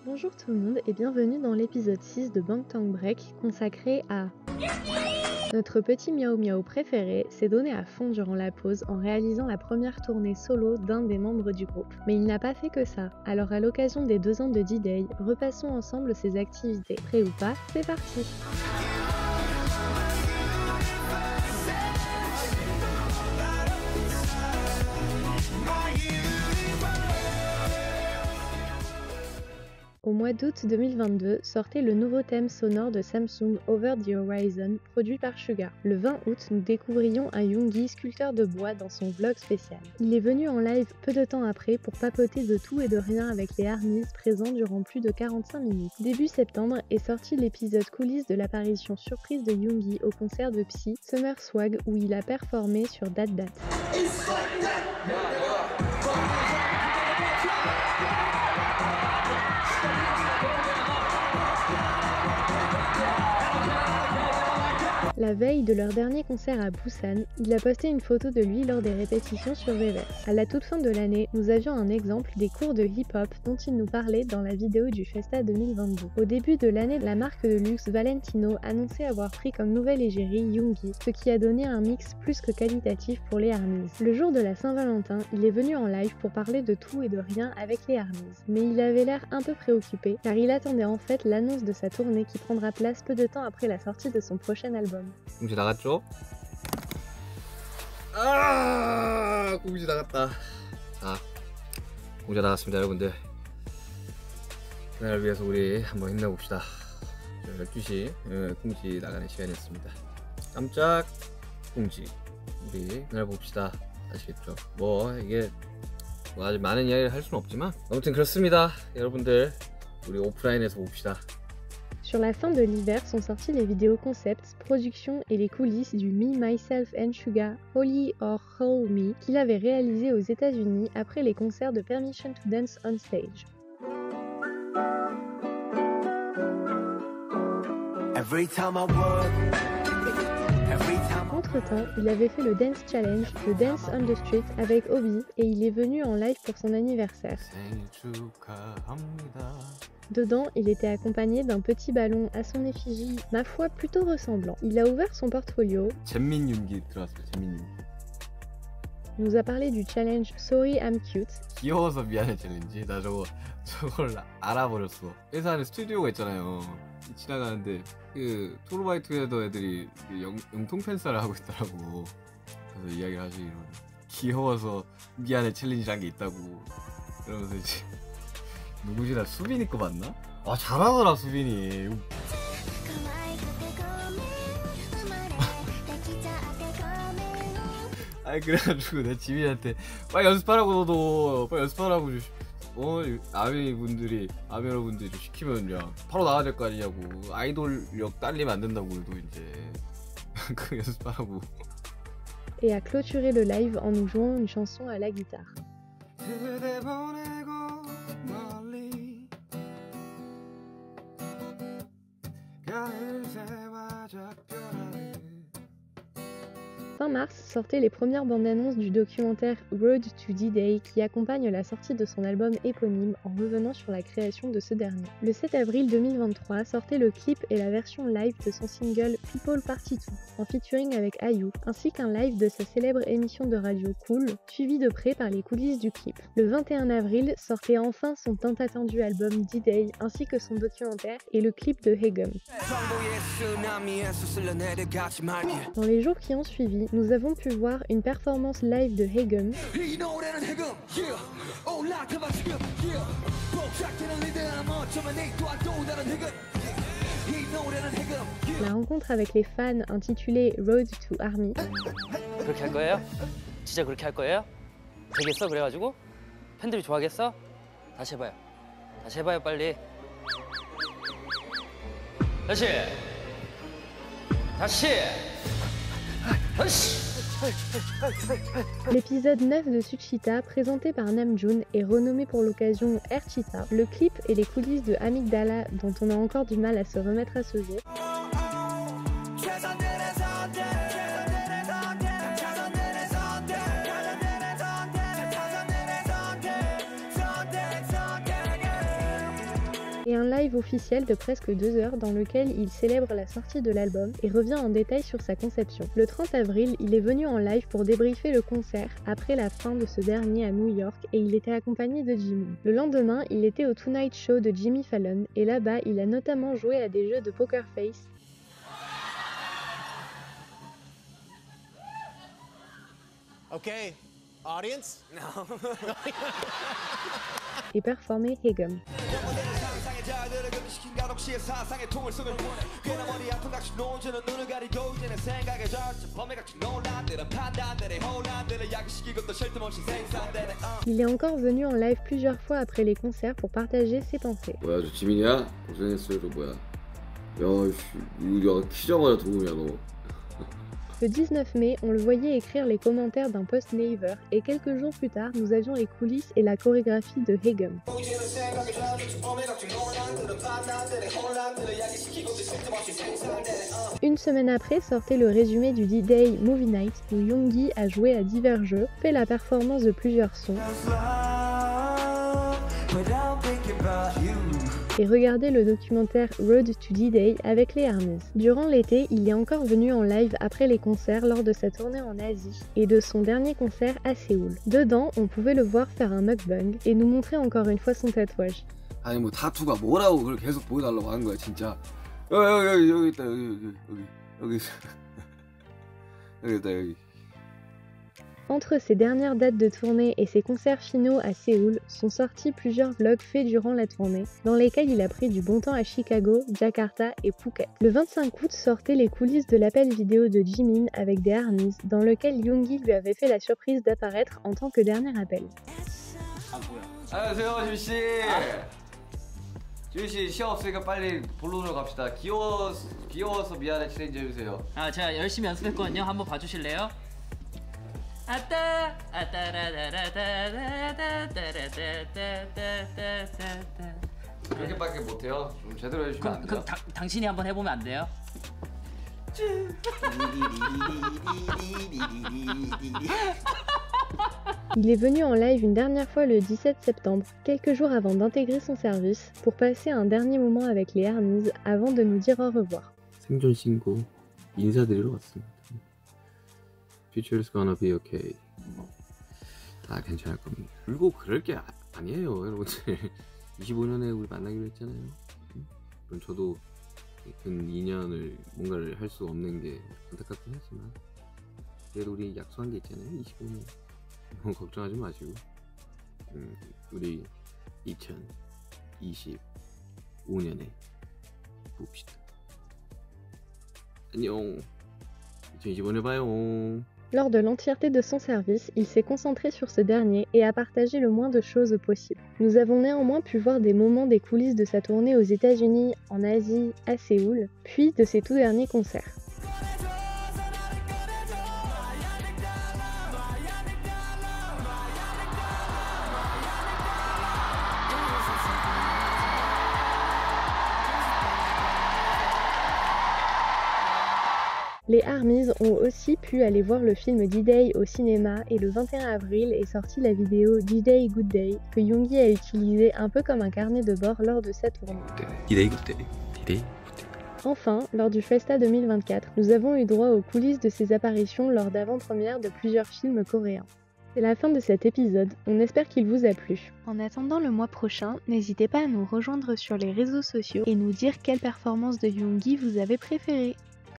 Bonjour tout le monde et bienvenue dans l'épisode 6 de Bangtan Break consacré à... Notre petit Miao Miao préféré s'est donné à fond durant la pause en réalisant la première tournée solo d'un des membres du groupe. Mais il n'a pas fait que ça, alors à l'occasion des 2 ans de D-Day, repassons ensemble ses activités. Prêt ou pas, c'est parti! Au mois d'août 2022, sortait le nouveau thème sonore de Samsung Over the Horizon, produit par Suga. Le 20 août, nous découvrions un Yoongi sculpteur de bois dans son vlog spécial. Il est venu en live peu de temps après pour papoter de tout et de rien avec les ARMYs présents durant plus de 45 minutes. Début septembre est sorti l'épisode coulisses de l'apparition surprise de Yoongi au concert de Psy, Summer Swag, où il a performé sur Dat Dat. La veille de leur dernier concert à Busan, il a posté une photo de lui lors des répétitions sur Weverse. À la toute fin de l'année, nous avions un exemple des cours de hip-hop dont il nous parlait dans la vidéo du Festa 2022. Au début de l'année, la marque de luxe Valentino annonçait avoir pris comme nouvelle égérie Yoongi, ce qui a donné un mix plus que qualitatif pour les ARMYs. Le jour de la Saint-Valentin, il est venu en live pour parler de tout et de rien avec les ARMYs. Mais il avait l'air un peu préoccupé, car il attendait en fait l'annonce de sa tournée qui prendra place peu de temps après la sortie de son prochain album. 공지 나갔죠? 공지 나갔다. 자, 공지 나갔습니다, 여러분들. 그날을 위해서 우리 한번 힘내봅시다. 12시 공지 나가는 시간이었습니다. 깜짝 공지. 우리 그날 봅시다. 아시겠죠? 이게 아직 많은 이야기를 할 수는 없지만 아무튼 그렇습니다. 여러분들 우리 오프라인에서 봅시다. Sur la fin de l'hiver sont sortis les vidéos concepts, productions et les coulisses du Me, Myself and Suga Holy or Whole Me qu'il avait réalisé aux États-Unis après les concerts de Permission to Dance on Stage. Entre-temps, il avait fait le Dance Challenge, le Dance on the Street avec Obi et il est venu en live pour son anniversaire. Dedans, il était accompagné d'un petit ballon à son effigie, ma foi plutôt ressemblant. Il a ouvert son portfolio, nous a parlé du challenge Sorry I'm Cute, 귀여워서 미안해 챌린지. 나 저걸 알아버렸어. 회사 안에 스튜디오가 있잖아요. 지나가는데 그 투르바이 투게더 애들이 영통 팬싸를 하고 있더라고. 그래서 이야기를 하지. 귀여워서 미안해 챌린지란 게 있다고. 그러면서 이제 누구지? 나 수빈이 거 맞나? 아 잘하더라 수빈이. 아니 그래가지고 내 지민이한테 빨리 연습하라고 너도 빨리 연습하라고 아미 여러분들이 시키면 야 바로 나와야 될 거 아니냐고. 아이돌력 딸리면 안 된다고. 너 이제 그 연습하라고. et a clôturé le live en nous jouant une chanson à la guitare. Fin mars sortaient les premières bandes annonces du documentaire Road to D-Day qui accompagne la sortie de son album éponyme en revenant sur la création de ce dernier. Le 7 avril 2023 sortait le clip et la version live de son single People Party 2 en featuring avec IU, ainsi qu'un live de sa célèbre émission de radio Cool, suivi de près par les coulisses du clip. Le 21 avril sortait enfin son tant attendu album D-Day ainsi que son documentaire et le clip de Haegum. Dans les jours qui ont suivi, nous avons pu voir une performance live de Haegum, la rencontre avec les fans intitulée Road to ARMY, 그렇게 할 거예요? 진짜 그렇게 할 거예요? 되겠어? 그래가지고 팬들이 좋아하겠어? 다시 해봐요 빨리. 다시. L'épisode 9 de Suchita, présenté par Namjoon et renommé pour l'occasion Air Cheetah, le clip et les coulisses de Amygdala dont on a encore du mal à se remettre à ce jour, et un live officiel de presque 2 heures dans lequel il célèbre la sortie de l'album et revient en détail sur sa conception. Le 30 avril, il est venu en live pour débriefer le concert après la fin de ce dernier à New York et il était accompagné de Jimmy. Le lendemain, il était au Tonight Show de Jimmy Fallon et là-bas, il a notamment joué à des jeux de Poker Face Okay, audience? No. et performé Hegum. Il est encore venu en live plusieurs fois après les concerts pour partager ses pensées. 뭐야 저 지민이야? 고생했어요 저 뭐야 야 이거 키자마자 들어오냐 너 Le 19 mai, on le voyait écrire les commentaires d'un post Naver et quelques jours plus tard, nous avions les coulisses et la chorégraphie de Hegum. Une semaine après sortait le résumé du D-Day Movie Night où Yoongi a joué à divers jeux, fait la performance de plusieurs sons et regardez le documentaire Road to D-Day avec les ARMYs. Durant l'été, il est encore venu en live après les concerts lors de sa tournée en Asie et de son dernier concert à Séoul. Dedans, on pouvait le voir faire un mukbang et nous montrer encore une fois son tatouage. 아니 뭐 타투가 뭐라고 그걸 계속 보여달라고 하는 거야 진짜 여기 있다 여기 있다 여기 Entre ces dernières dates de tournée et ses concerts finaux à Séoul, sont sortis plusieurs vlogs faits durant la tournée, dans lesquels il a pris du bon temps à Chicago, Jakarta et Phuket. Le 25 août sortaient les coulisses de l'appel vidéo de Jimin avec des ARMYs, dans lequel Yoongi lui avait fait la surprise d'apparaître en tant que dernier appel. 안녕하세요 지민씨 지민씨 시험 없으니까 빨리 본론으로 갑시다 귀여워서 미안해 챌린지 해주세요 아 제가 열심히 연습했거든요. 한번 봐주실래요? 아따 그렇게밖에 못해요 좀 제대로 해주시면 안 돼요? 그럼 당신이 한번 해보면 안 돼요? Il est venu en live une dernière fois le 17 septembre, quelques jours avant d'intégrer son service, pour passer un dernier moment avec les ARMYs avant de nous dire au revoir. 생존 신고 인사드리러 왔습니다. Future's gonna be okay. 다 괜찮을 겁니다. 울고 그럴 게 아니에요, 여러분들. 25년에 우리 만나기로 했잖아요. 물론 저도 근 2년을 뭔가를 할 수 없는 게 안타깝긴 하지만 그래도 우리 약속한 게 있잖아요. 25년. 너무 걱정하지 마시고 우리 2025년에 봅시다. 안녕. 2025년에 봐요. Lors de l'entièreté de son service, il s'est concentré sur ce dernier et a partagé le moins de choses possible. Nous avons néanmoins pu voir des moments des coulisses de sa tournée aux États-Unis, en Asie, à Séoul, puis de ses tout derniers concerts. Les ARMYs ont aussi pu aller voir le film D-Day au cinéma et le 21 avril est sortie la vidéo D-Day Good Day que Yoongi a utilisé un peu comme un carnet de bord lors de sa tournée. D-Day Good Day. D-Day. Enfin, lors du Festa 2024, nous avons eu droit aux coulisses de ses apparitions lors d'avant-premières de plusieurs films coréens. C'est la fin de cet épisode, on espère qu'il vous a plu. En attendant le mois prochain, n'hésitez pas à nous rejoindre sur les réseaux sociaux et nous dire quelle performance de Yoongi vous avez préférée.